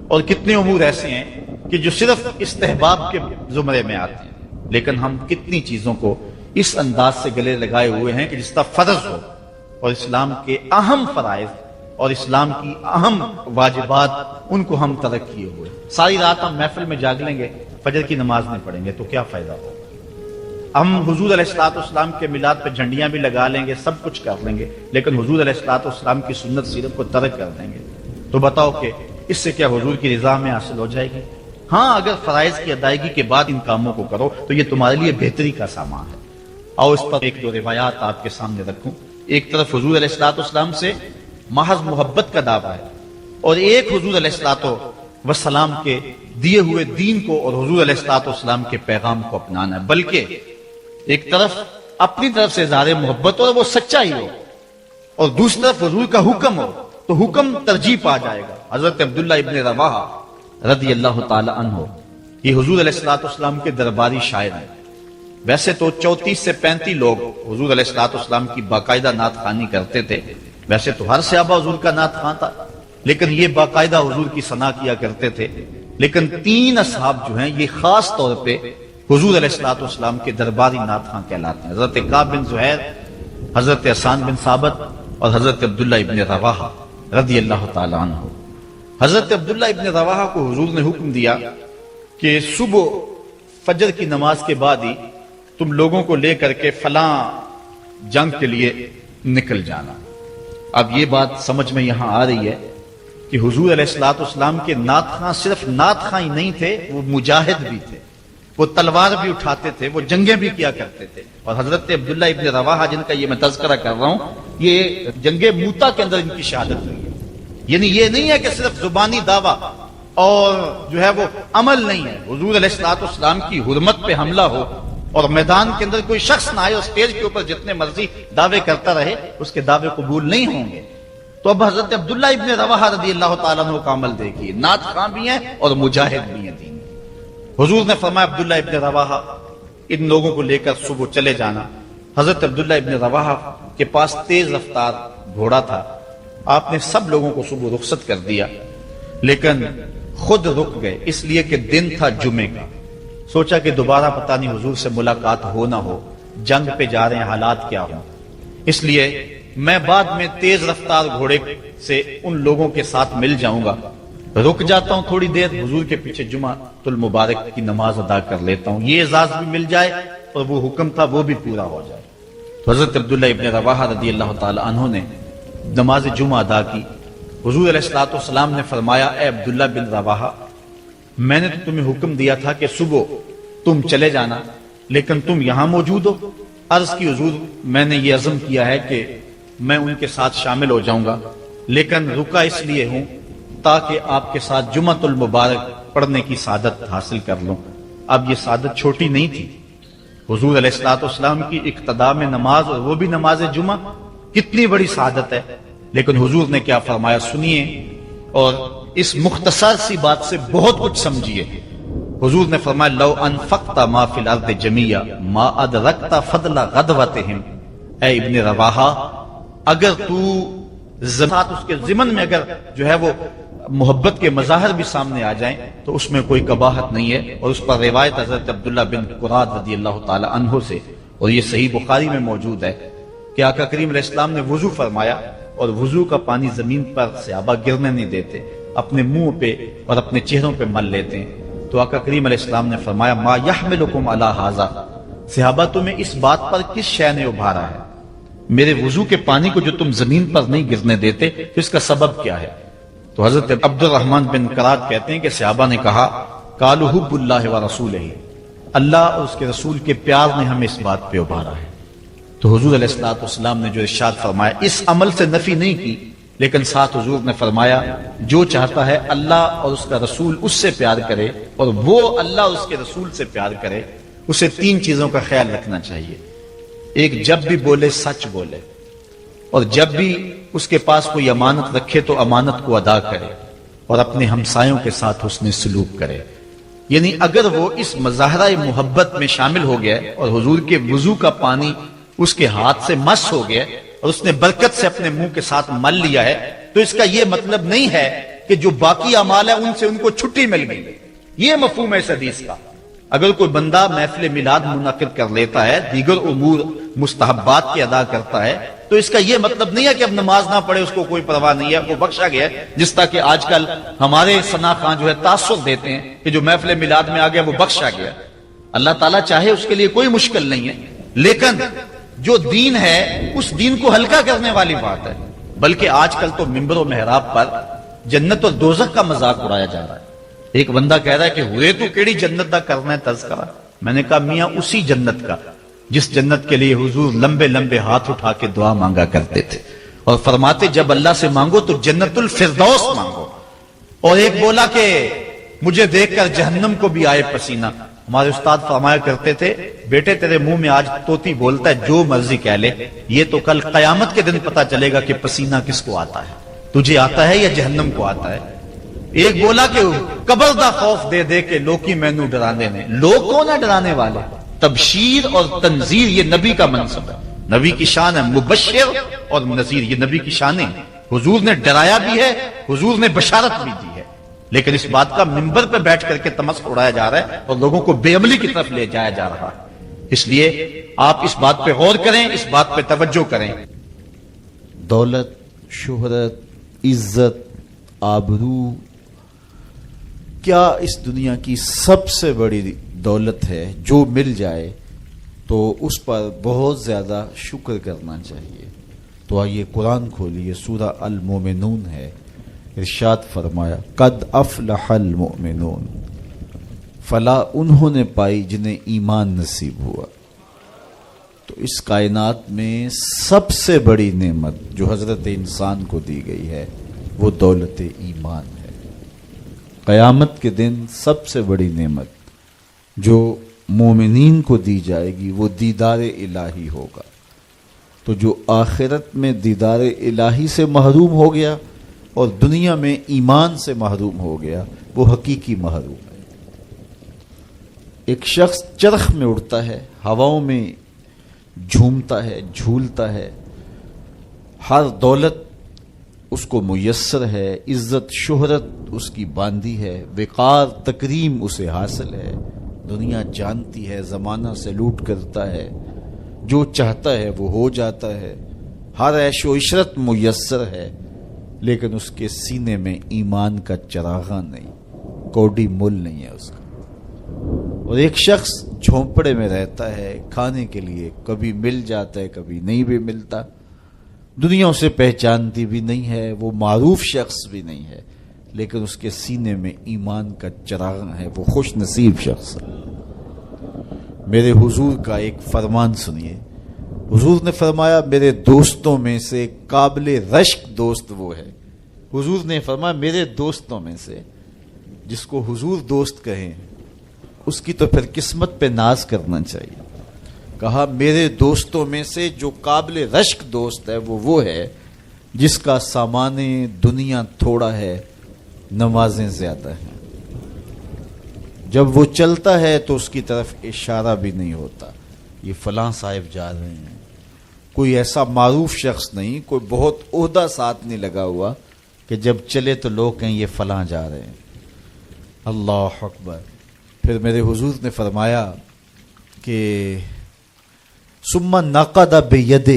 اور کتنے امور ایسے ہیں کہ جو صرف استحباب کے زمرے میں آتے ہیں۔ لیکن ہم کتنی چیزوں کو اس انداز سے گلے لگائے ہوئے ہیں کہ جس کا فرض ہو، اور اسلام کے اہم فرائض اور اسلام کی اہم واجبات ان کو ہم ترک کیے ہوئے. ساری رات ہم محفل میں جاگ لیں گے, فجر کی نماز نہیں پڑھیں گے تو کیا فائدہ ہوگا. ہم حضور علیہ الصلوۃ والسلام کے میلاد پہ جھنڈیاں بھی لگا لیں گے, سب کچھ کر لیں گے, لیکن حضور علیہ الصلوۃ والسلام کی سنت سیرت کو ترک کر دیں گے, تو بتاؤ کہ اس سے کیا حضور کی رضا میں حاصل ہو جائے گی؟ ہاں, اگر فرائض کی ادائیگی کے بعد ان کاموں کو کرو تو یہ تمہارے لیے بہتری کا سامان ہے. آؤ اس پر ایک دو روایات آپ کے سامنے رکھوں. ایک طرف حضور علیہ الصلوۃ والسلام سے محض محبت کا دعویٰ ہے, اور ایک حضور علیہ الصلوۃ والسلام کے دیے ہوئے دین کو اور حضور علیہ الصلوۃ والسلام کے پیغام کو اپنانا ہے. بلکہ ایک طرف اپنی طرف سے اظہار محبت ہو اور وہ سچائی ہو, اور دوسری طرف حضور کا حکم ہو تو حکم ترجیح پا جائے گا. حضرت عبداللہ ابن رواحہ رضی اللہ تعالی عنہ, یہ حضور علیہ الصلوۃ والسلام کے درباری شاعر ہیں. ویسے تو 34 سے 35 لوگ حضور علیہ الصلوۃ والسلام کی باقاعدہ نعت خوانی کرتے تھے. ویسے تو ہر صحابہ حضور کا نعت خواں تھا, لیکن یہ باقاعدہ حضور کی ثنا کیا کرتے تھے. لیکن 3 اصحاب جو ہیں یہ خاص طور پہ حضور علیہ الصلوۃ والسلام کے درباری نعت خواں کہلاتے ہیں. حضرت کعب بن زہیر, حضرت حسان بن ثابت اور حضرت عبداللہ ابن رواحہ رضی اللہ تعالی عنہ. حضرت عبداللہ ابن رواحہ کو حضور نے حکم دیا کہ صبح فجر کی نماز کے بعد ہی تم لوگوں کو لے کر کے فلاں جنگ کے لیے نکل جانا. اب یہ بات سمجھ میں یہاں آ رہی ہے کہ حضور علیہ الصلوۃ والسلام کے نعت خواں صرف نعت خواں ہی نہیں تھے, وہ مجاہد بھی تھے. وہ تلوار بھی اٹھاتے تھے, وہ جنگیں بھی کیا کرتے تھے. اور حضرت عبداللہ ابن رواحہ جن کا یہ میں تذکرہ کر رہا ہوں, یہ جنگ موتا کے اندر ان کی شہادت ہوئی ہے. یعنی یہ نہیں ہے کہ صرف زبانی دعویٰ اور جو ہے وہ عمل نہیں ہے. حضور علیہ الصلوۃ والسلام کی حرمت پہ حملہ ہو اور میدان کے اندر کوئی شخص نہ آئے اور اسٹیج کے اوپر جتنے مرضی دعوے کرتا رہے, اس کے دعوے قبول نہیں ہوں گے. تو اب حضرت عبداللہ ابن رواحہ رضی اللہ تعالیٰ عنہ کا عمل دیکھیے, نعت خواں بھی ہیں اور مجاہد بھی ہیں دین. حضور نے فرمایا عبداللہ ابن رواحہ ان لوگوں کو لے کر صبح چلے جانا. حضرت عبداللہ ابن رواحہ کے پاس تیز رفتار گھوڑا تھا. آپ نے سب لوگوں کو صبح رخصت کر دیا, لیکن خود رک گئے اس لیے کہ دن تھا جمعے کا. سوچا کہ دوبارہ پتہ نہیں حضور سے ملاقات ہو نہ ہو, جنگ پہ جا رہے ہیں, حالات کیا ہوں, اس لیے میں بعد میں تیز رفتار گھوڑے سے ان لوگوں کے ساتھ مل جاؤں گا, رک جاتا ہوں تھوڑی دیر, حضور کے پیچھے جمعہ المبارک کی نماز ادا کر لیتا ہوں, یہ اعزاز بھی مل جائے اور وہ حکم تھا وہ بھی پورا ہو جائے. تو حضرت عبداللہ ابن رواحہ رضی اللہ تعالی عنہ نے نماز جمعہ ادا کی. حضور علیہ الصلوۃ والسلام نے فرمایا, اے عبداللہ بن رواحہ, میں نے تو تمہیں حکم دیا تھا کہ صبح تم چلے جانا, لیکن تم یہاں موجود ہو. عرض کی حضور, میں نے یہ عزم کیا ہے کہ میں ان کے ساتھ شامل ہو جاؤں گا, لیکن رکا اس لیے ہوں تاکہ آپ کے ساتھ جمعہ المبارک پڑھنے کی سعادت حاصل کر لوں. اب یہ سعادت چھوٹی نہیں تھی. حضور علیہ الصلوۃ والسلام کی اقتداء میں نماز, اور وہ بھی نماز جمعہ, کتنی بڑی سعادت ہے. لیکن حضور نے کیا فرمایا سنیے, اور اس مختصر سی بات سے بہت کچھ سمجھیے. حضور نے فرمایا, لو انفقت ما فی الارض جمیعا ما ادرکت فضل غدوتہم. اے ابن رواحہ, اگر تو ساتھ اس کے ضمن میں اگر جو ہے وہ محبت کے مظاہر بھی سامنے آ جائیں تو اس میں کوئی قباحت نہیں ہے. اور اس پر روایت حضرت عبداللہ بن قراد رضی اللہ تعالی عنہ سے, اور یہ صحیح بخاری میں موجود ہے, کہ آقا کریم علیہ السلام نے وضو فرمایا, اور وضو کا پانی زمین پر صحابہ گرنے نہیں دیتے, اپنے منہ پہ اور اپنے چہروں پہ مل لیتے ہیں. تو آقا کریم علیہ السلام نے فرمایا, ما یحملکم علی ھذا, صحابہ تمہیں اس بات پر کس شے نے ابھارا ہے, میرے وضو کے پانی کو جو تم زمین پر نہیں گرنے دیتے, تو اس کا سبب کیا ہے؟ تو حضرت عبد الرحمن بن قراد کہتے ہیں کہ صحابہ نے کہا, قالوا حب اللہ و رسولہ, اللہ اور اس کے رسول کے پیار نے ہمیں اس بات پہ ابھارا ہے. تو حضور علیہ الصلوۃ والسلام نے جو ارشاد فرمایا, اس عمل سے نفی نہیں کی, لیکن ساتھ حضور نے فرمایا, جو چاہتا ہے اللہ اور اس کا رسول اس سے پیار کرے, اور وہ اللہ اور اس کے رسول سے پیار کرے, اسے 3 چیزوں کا خیال رکھنا چاہیے. ایک, جب بھی بولے سچ بولے, اور جب بھی اس کے پاس کوئی امانت رکھے تو امانت کو ادا کرے, اور اپنے ہمسایوں کے ساتھ حسن سلوک کرے. یعنی اگر وہ اس مظاہرہ محبت میں شامل ہو گیا اور حضور کے وضو کا پانی اس کے ہاتھ سے مس ہو گیا اور اس نے برکت سے اپنے منہ کے ساتھ مل لیا ہے, تو اس کا یہ مطلب نہیں ہے کہ جو باقی اعمال ہیں ان سے ان کو چھٹی مل گئی. یہ مفہوم ہے اس حدیث کا. اگر کوئی بندہ محفل میلاد منعقد کر لیتا ہے, دیگر امور مستحبات کی ادا کرتا ہے, تو اس کا یہ مطلب نہیں ہے کہ اب نماز نہ پڑھے اس کو کوئی پرواہ نہیں ہے، وہ بخشا گیا ہے، جس طرح کہ آج کل ہمارے ثنا خان جو ہے تاثر دیتے ہیں کہ جو محفل میلاد میں آ گیا وہ بخشا گیا۔ اللہ تعالیٰ چاہے اس کے لیے کوئی مشکل نہیں ہے، لیکن جو دین ہے اس دین کو ہلکا کرنے والی بات ہے۔ بلکہ آج کل تو ممبر و محراب پر جنت اور دوزخ کا مذاق اڑایا جا رہا ہے۔ ایک بندہ کہہ رہا ہے کہ ہوئے تو کیڑی جنت دا کرنا ہے تذکرہ؟ میں نے کہا میاں اسی جنت کا جس جنت کے لیے حضور لمبے لمبے ہاتھ اٹھا کے دعا مانگا کرتے تھے اور فرماتے جب اللہ سے مانگو تو جنت الفردوس مانگو۔ اور ایک بولا کہ مجھے دیکھ کر جہنم کو بھی آئے پسینہ۔ ہمارے استاد فرمایا کرتے تھے بیٹے تیرے منہ میں آج طوطی بولتا ہے جو مرضی کہہ لے، یہ تو کل قیامت کے دن پتا چلے گا کہ پسینہ کس کو آتا ہے، تجھے آتا ہے یا جہنم کو آتا ہے۔ ایک بولا کہ قبر دا خوف دے دے کے لوکی مینو ڈرانے نے، لوگ کون ہے ڈرانے والے؟ تبشیر اور تنذیر یہ نبی کا منصب ہے، نبی کی شان ہے، مبشر اور نذیر یہ نبی کی شانیں ہیں۔ حضور نے ڈرایا بھی ہے، حضور نے بشارت بھی دی ہے، لیکن اس بات کا منبر پہ بیٹھ کر کے تمسخر اڑایا جا رہا ہے اور لوگوں کو بے عملی کی طرف لے جایا جا رہا ہے۔ اس لیے آپ اس بات پہ غور کریں، اس بات پہ توجہ کریں۔ دولت، شہرت، عزت، آبرو کیا اس دنیا کی سب سے بڑی دولت ہے جو مل جائے تو اس پر بہت زیادہ شکر کرنا چاہیے۔ تو آئیے قرآن کھولیے، سورہ المومنون ہے، ارشاد فرمایا قد افلح المؤمنون، فلاح انہوں نے پائی جنہیں ایمان نصیب ہوا۔ تو اس کائنات میں سب سے بڑی نعمت جو حضرت انسان کو دی گئی ہے وہ دولت ایمان ہے۔ قیامت کے دن سب سے بڑی نعمت جو مومنین کو دی جائے گی وہ دیدار الہی ہوگا۔ تو جو آخرت میں دیدار الہی سے محروم ہو گیا اور دنیا میں ایمان سے محروم ہو گیا وہ حقیقی محروم ہے۔ ایک شخص چرخ میں اڑتا ہے، ہواؤں میں جھومتا ہے، جھولتا ہے، ہر دولت اس کو میسر ہے، عزت شہرت اس کی باندھی ہے، وقار تکریم اسے حاصل ہے، دنیا جانتی ہے، زمانہ سے لوٹ کرتا ہے، جو چاہتا ہے وہ ہو جاتا ہے، ہر عیش و عشرت میسر ہے، لیکن اس کے سینے میں ایمان کا چراغاں نہیں، کوڈی مول نہیں ہے اس کا۔ اور ایک شخص جھونپڑے میں رہتا ہے، کھانے کے لیے کبھی مل جاتا ہے کبھی نہیں بھی ملتا، دنیا اسے پہچانتی بھی نہیں ہے، وہ معروف شخص بھی نہیں ہے، لیکن اس کے سینے میں ایمان کا چراغاں ہے، وہ خوش نصیب شخص ہے۔ میرے حضور کا ایک فرمان سنیے، حضور نے فرمایا میرے دوستوں میں سے قابل رشک دوست وہ ہے۔ حضور نے فرمایا میرے دوستوں میں سے، جس کو حضور دوست کہیں اس کی تو پھر قسمت پہ ناز کرنا چاہیے۔ کہا میرے دوستوں میں سے جو قابل رشک دوست ہے وہ ہے جس کا سامان دنیا تھوڑا ہے، نمازیں زیادہ ہیں۔ جب وہ چلتا ہے تو اس کی طرف اشارہ بھی نہیں ہوتا، یہ فلاں صاحب جا رہے ہیں، کوئی ایسا معروف شخص نہیں، کوئی بہت عہدہ ساتھ نہیں لگا ہوا کہ جب چلے تو لوگ کہیں یہ فلاں جا رہے ہیں۔ اللہ اکبر۔ پھر میرے حضور نے فرمایا کہ ثم نقد بیدہ،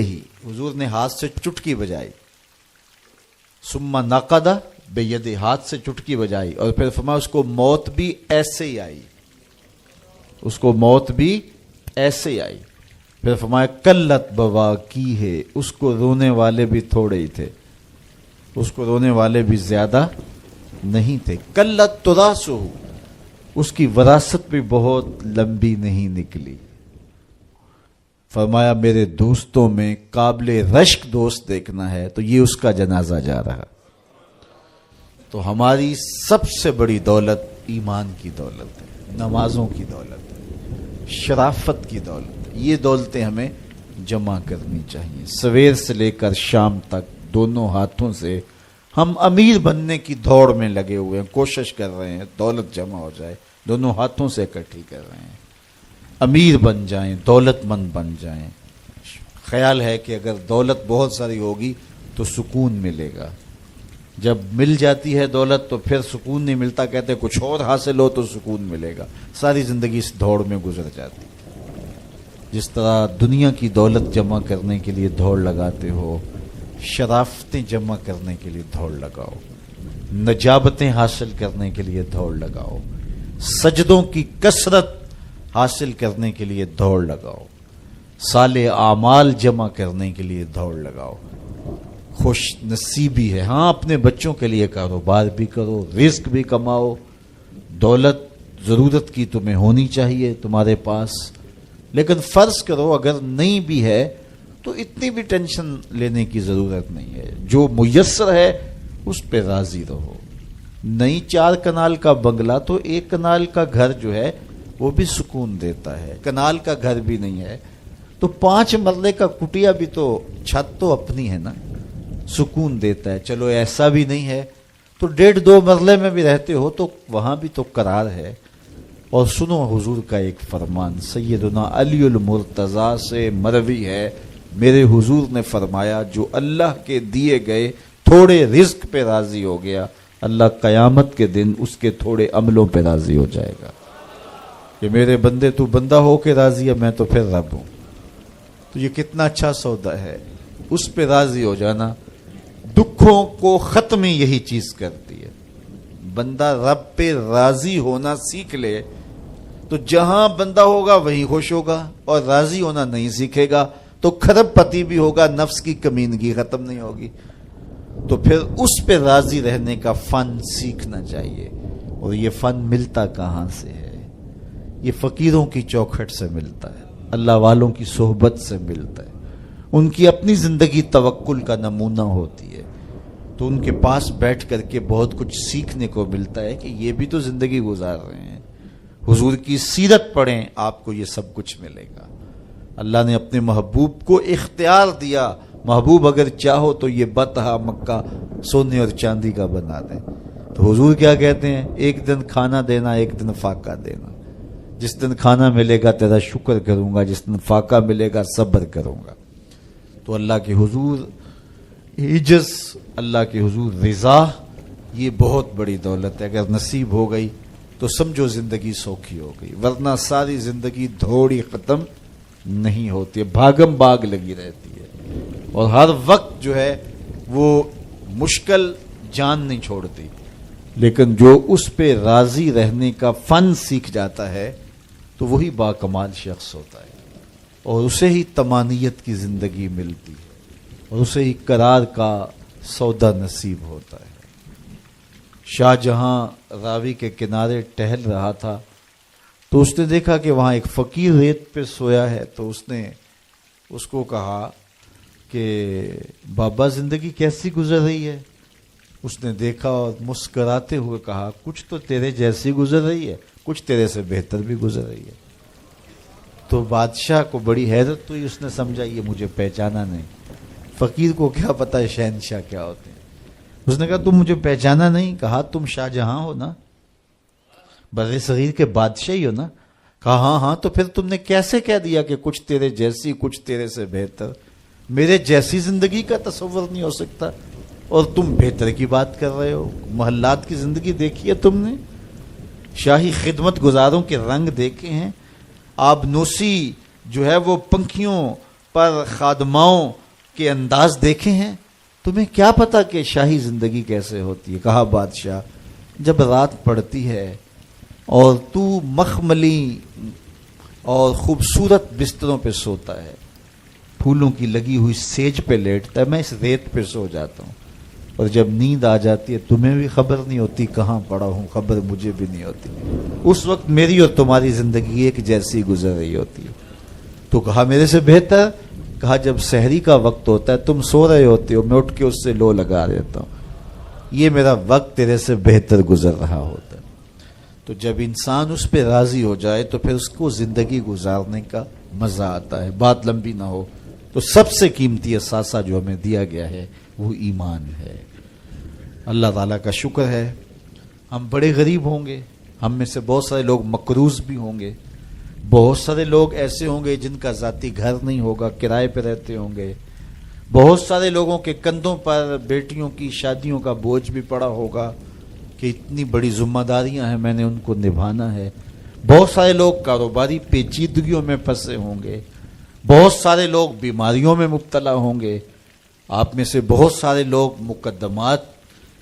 حضور نے ہاتھ سے چٹکی بجائی، ثم نقد بیدہ، ہاتھ سے چٹکی بجائی، اور پھر فرمایا اس کو موت بھی ایسے ہی آئی، اس کو موت بھی ایسے ہی آئی۔ پھر فرمایا قلت بواکی ہے، اس کو رونے والے بھی تھوڑے ہی تھے، اس کو رونے والے بھی زیادہ نہیں تھے۔ قلت تراثہ، اس کی وراثت بھی بہت لمبی نہیں نکلی۔ فرمایا میرے دوستوں میں قابل رشک دوست دیکھنا ہے تو یہ اس کا جنازہ جا رہا۔ تو ہماری سب سے بڑی دولت ایمان کی دولت ہے، نمازوں کی دولت ہے، شرافت کی دولت ہے۔ یہ دولتیں ہمیں جمع کرنی چاہیے۔ سویر سے لے کر شام تک دونوں ہاتھوں سے ہم امیر بننے کی دوڑ میں لگے ہوئے ہیں، کوشش کر رہے ہیں دولت جمع ہو جائے، دونوں ہاتھوں سے اکٹھی کر رہے ہیں، امیر بن جائیں، دولت مند بن جائیں۔ خیال ہے کہ اگر دولت بہت ساری ہوگی تو سکون ملے گا، جب مل جاتی ہے دولت تو پھر سکون نہیں ملتا، کہتے ہیں کچھ اور حاصل ہو تو سکون ملے گا، ساری زندگی اس دوڑ میں گزر جاتی۔ جس طرح دنیا کی دولت جمع کرنے کے لیے دوڑ لگاتے ہو، شرافتیں جمع کرنے کے لیے دوڑ لگاؤ، نجابتیں حاصل کرنے کے لیے دوڑ لگاؤ، سجدوں کی کثرت حاصل کرنے کے لیے دوڑ لگاؤ، صالح اعمال جمع کرنے کے لیے دوڑ لگاؤ، خوش نصیبی ہے۔ ہاں اپنے بچوں کے لیے کاروبار بھی کرو، رزق بھی کماؤ، دولت ضرورت کی تمہیں ہونی چاہیے تمہارے پاس، لیکن فرض کرو اگر نہیں بھی ہے تو اتنی بھی ٹینشن لینے کی ضرورت نہیں ہے، جو میسر ہے اس پہ راضی رہو۔ نہیں 4 کنال کا بنگلہ تو 1 کنال کا گھر جو ہے وہ بھی سکون دیتا ہے، کنال کا گھر بھی نہیں ہے تو 5 مرلے کا کٹیا بھی تو چھت تو اپنی ہے نا، سکون دیتا ہے۔ چلو ایسا بھی نہیں ہے تو 1.5-2 مرلے میں بھی رہتے ہو تو وہاں بھی تو قرار ہے۔ اور سنو حضور کا ایک فرمان، سیدنا علی المرتضیٰ سے مروی ہے، میرے حضور نے فرمایا جو اللہ کے دیے گئے تھوڑے رزق پہ راضی ہو گیا، اللہ قیامت کے دن اس کے تھوڑے عملوں پہ راضی ہو جائے گا کہ میرے بندے تو بندہ ہو کے راضی ہے، میں تو پھر رب ہوں۔ تو یہ کتنا اچھا سودا ہے، اس پہ راضی ہو جانا۔ دکھوں کو ختم یہی چیز کرتی ہے، بندہ رب پہ راضی ہونا سیکھ لے تو جہاں بندہ ہوگا وہیں خوش ہوگا، اور راضی ہونا نہیں سیکھے گا تو کھرب پتی بھی ہوگا، نفس کی کمینگی ختم نہیں ہوگی۔ تو پھر اس پہ راضی رہنے کا فن سیکھنا چاہیے، اور یہ فن ملتا کہاں سے ہے؟ یہ فقیروں کی چوکھٹ سے ملتا ہے، اللہ والوں کی صحبت سے ملتا ہے، ان کی اپنی زندگی توکل کا نمونہ ہوتی ہے، تو ان کے پاس بیٹھ کر کے بہت کچھ سیکھنے کو ملتا ہے کہ یہ بھی تو زندگی گزار رہے ہیں۔ حضور کی سیرت پڑھیں، آپ کو یہ سب کچھ ملے گا۔ اللہ نے اپنے محبوب کو اختیار دیا، محبوب اگر چاہو تو یہ بطحا مکہ سونے اور چاندی کا بنا دیں۔ تو حضور کیا کہتے ہیں؟ ایک دن کھانا دینا، ایک دن فاقہ دینا۔ جس دن کھانا ملے گا تیرا شکر کروں گا، جس دن فاقہ ملے گا صبر کروں گا۔ تو اللہ کے حضور عجز، اللہ کے حضور رضا، یہ بہت بڑی دولت ہے۔ اگر نصیب ہو گئی تو سمجھو زندگی سوکھی ہو گئی، ورنہ ساری زندگی دھوڑی ختم نہیں ہوتی ہے، بھاگم بھاگ لگی رہتی ہے، اور ہر وقت جو ہے وہ مشکل جان نہیں چھوڑتی۔ لیکن جو اس پہ راضی رہنے کا فن سیکھ جاتا ہے تو وہی باکمال شخص ہوتا ہے، اور اسے ہی طمانیت کی زندگی ملتی ہے، اور اسے ہی قرار کا سودا نصیب ہوتا ہے۔ شاہ جہاں راوی کے کنارے ٹہل رہا تھا تو اس نے دیکھا کہ وہاں ایک فقیر ریت پہ سویا ہے، تو اس نے اس کو کہا کہ بابا زندگی کیسی گزر رہی ہے؟ اس نے دیکھا اور مسکراتے ہوئے کہا کچھ تو تیرے جیسی گزر رہی ہے، کچھ تیرے سے بہتر بھی گزر رہی ہے۔ تو بادشاہ کو بڑی حیرت ہوئی، اس نے سمجھا یہ مجھے پہچانا نہیں۔ فقیر کو کیا پتا ہے شہنشاہ کیا ہوتے ہیں۔ اس نے کہا تم مجھے پہچانا نہیں؟ کہا تم شاہ جہاں ہو نا، بر صغیر کے بادشاہ ہی ہو نا؟ کہا ہاں ہاں۔ تو پھر تم نے کیسے کہہ دیا کہ کچھ تیرے جیسی، کچھ تیرے سے بہتر؟ میرے جیسی زندگی کا تصور نہیں ہو سکتا، اور تم بہتر کی بات کر رہے ہو۔ محلات کی زندگی دیکھی ہے تم نے؟ شاہی خدمت گزاروں کے رنگ دیکھے ہیں؟ آبنوسی جو ہے وہ پنکھیوں پر خادماؤں کے انداز دیکھے ہیں؟ تمہیں کیا پتا کہ شاہی زندگی کیسے ہوتی ہے؟ کہا بادشاہ جب رات پڑتی ہے اور تو مخملی اور خوبصورت بستروں پہ سوتا ہے، پھولوں کی لگی ہوئی سیج پہ لیٹتا ہے، میں اس ریت پہ سو جاتا ہوں، اور جب نیند آ جاتی ہے تمہیں بھی خبر نہیں ہوتی کہاں پڑا ہوں، خبر مجھے بھی نہیں ہوتی۔ اس وقت میری اور تمہاری زندگی ایک جیسی گزر رہی ہوتی ہے۔ تو کہا میرے سے بہتر؟ کہا جب سحری کا وقت ہوتا ہے تم سو رہے ہوتے ہو، میں اٹھ کے اس سے لو لگا دیتا ہوں، یہ میرا وقت تیرے سے بہتر گزر رہا ہوتا ہے۔ تو جب انسان اس پہ راضی ہو جائے تو پھر اس کو زندگی گزارنے کا مزہ آتا ہے۔ بات لمبی نہ ہو تو سب سے قیمتی اثاثہ جو ہمیں دیا گیا ہے وہ ایمان ہے۔ اللہ تعالیٰ کا شکر ہے، ہم بڑے غریب ہوں گے، ہم میں سے بہت سارے لوگ مقروض بھی ہوں گے، بہت سارے لوگ ایسے ہوں گے جن کا ذاتی گھر نہیں ہوگا، کرائے پہ رہتے ہوں گے، بہت سارے لوگوں کے کندھوں پر بیٹیوں کی شادیوں کا بوجھ بھی پڑا ہوگا کہ اتنی بڑی ذمہ داریاں ہیں، میں نے ان کو نبھانا ہے، بہت سارے لوگ کاروباری پیچیدگیوں میں پھنسے ہوں گے، بہت سارے لوگ بیماریوں میں مبتلا ہوں گے، آپ میں سے بہت سارے لوگ مقدمات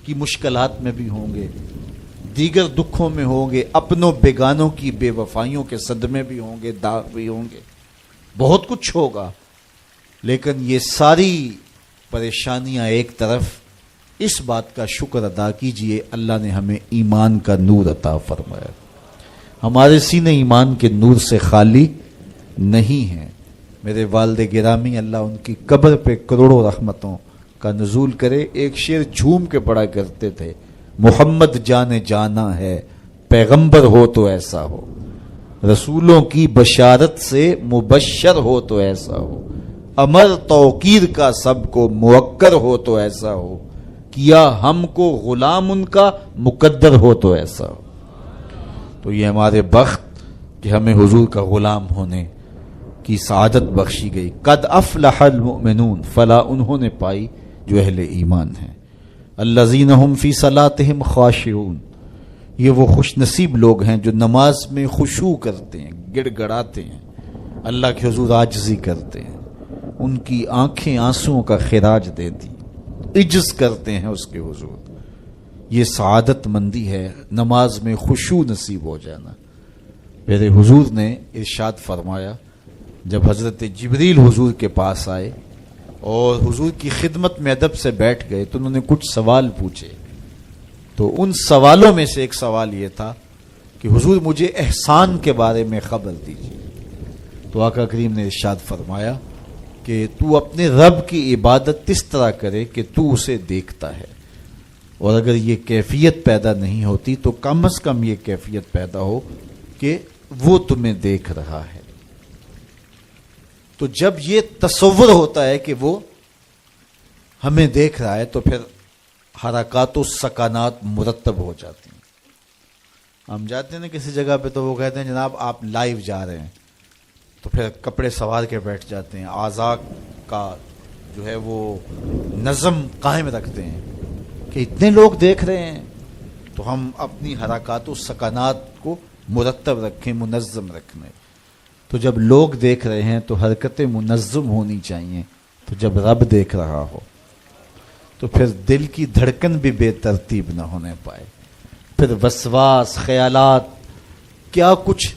کی مشکلات میں بھی ہوں گے، دیگر دکھوں میں ہوں گے، اپنوں بیگانوں کی بے وفائیوں کے صدمے بھی ہوں گے، داغ بھی ہوں گے، بہت کچھ ہوگا، لیکن یہ ساری پریشانیاں ایک طرف، اس بات کا شکر ادا کیجئے اللہ نے ہمیں ایمان کا نور عطا فرمایا، ہمارے سینے ایمان کے نور سے خالی نہیں ہیں۔ میرے والد گرامی اللہ ان کی قبر پہ کروڑوں رحمتوں کا نزول کرے، ایک شعر جھوم کے پڑھا کرتے تھے، محمد جانے جانا ہے پیغمبر ہو تو ایسا ہو، رسولوں کی بشارت سے مبشر ہو تو ایسا ہو، امر توقیر کا سب کو موکر ہو تو ایسا ہو، کیا ہم کو غلام ان کا مقدر ہو تو ایسا ہو۔ تو یہ ہمارے بخت کہ ہمیں حضور کا غلام ہونے کی سعادت بخشی گئی۔ قد افلح المؤمنون، فلا انہوں نے پائی جو اہل ایمان ہیں۔ الذین هم فی صلاتہم خاشعون، یہ وہ خوش نصیب لوگ ہیں جو نماز میں خشوع کرتے ہیں، گڑ گڑاتے ہیں، اللہ کے حضور عاجزی کرتے ہیں، ان کی آنکھیں آنسوؤں کا خراج دیتی، عجز کرتے ہیں اس کے حضور۔ یہ سعادت مندی ہے، نماز میں خشوع نصیب ہو جانا۔ میرے حضور نے ارشاد فرمایا، جب حضرت جبریل حضور کے پاس آئے اور حضور کی خدمت میں ادب سے بیٹھ گئے تو انہوں نے کچھ سوال پوچھے، تو ان سوالوں میں سے ایک سوال یہ تھا کہ حضور مجھے احسان کے بارے میں خبر دیجیے۔ تو آقا کریم نے ارشاد فرمایا کہ تو اپنے رب کی عبادت اس طرح کرے کہ تو اسے دیکھتا ہے، اور اگر یہ کیفیت پیدا نہیں ہوتی تو کم از کم یہ کیفیت پیدا ہو کہ وہ تمہیں دیکھ رہا ہے۔ تو جب یہ تصور ہوتا ہے کہ وہ ہمیں دیکھ رہا ہے تو پھر حرکات و سکانات مرتب ہو جاتی ہیں۔ ہم جاتے ہیں نا کسی جگہ پہ تو وہ کہتے ہیں جناب آپ لائیو جا رہے ہیں، تو پھر کپڑے سوار کے بیٹھ جاتے ہیں، اعضاء کا جو ہے وہ نظم قائم رکھتے ہیں کہ اتنے لوگ دیکھ رہے ہیں تو ہم اپنی حرکات و سکانات کو مرتب رکھیں، منظم رکھیں۔ تو جب لوگ دیکھ رہے ہیں تو حرکتیں منظم ہونی چاہیے، تو جب رب دیکھ رہا ہو تو پھر دل کی دھڑکن بھی بے ترتیب نہ ہونے پائے، پھر وسواس، خیالات، کیا کچھ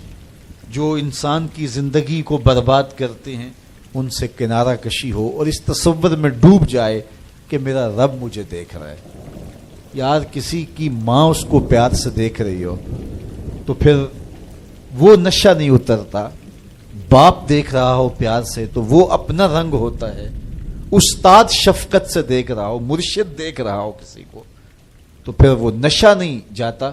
جو انسان کی زندگی کو برباد کرتے ہیں ان سے کنارہ کشی ہو، اور اس تصور میں ڈوب جائے کہ میرا رب مجھے دیکھ رہا ہے۔ یار کسی کی ماں اس کو پیار سے دیکھ رہی ہو تو پھر وہ نشہ نہیں اترتا، باپ دیکھ رہا ہو پیار سے تو وہ اپنا رنگ ہوتا ہے، استاد شفقت سے دیکھ رہا ہو، مرشد دیکھ رہا ہو کسی کو تو پھر وہ نشہ نہیں جاتا،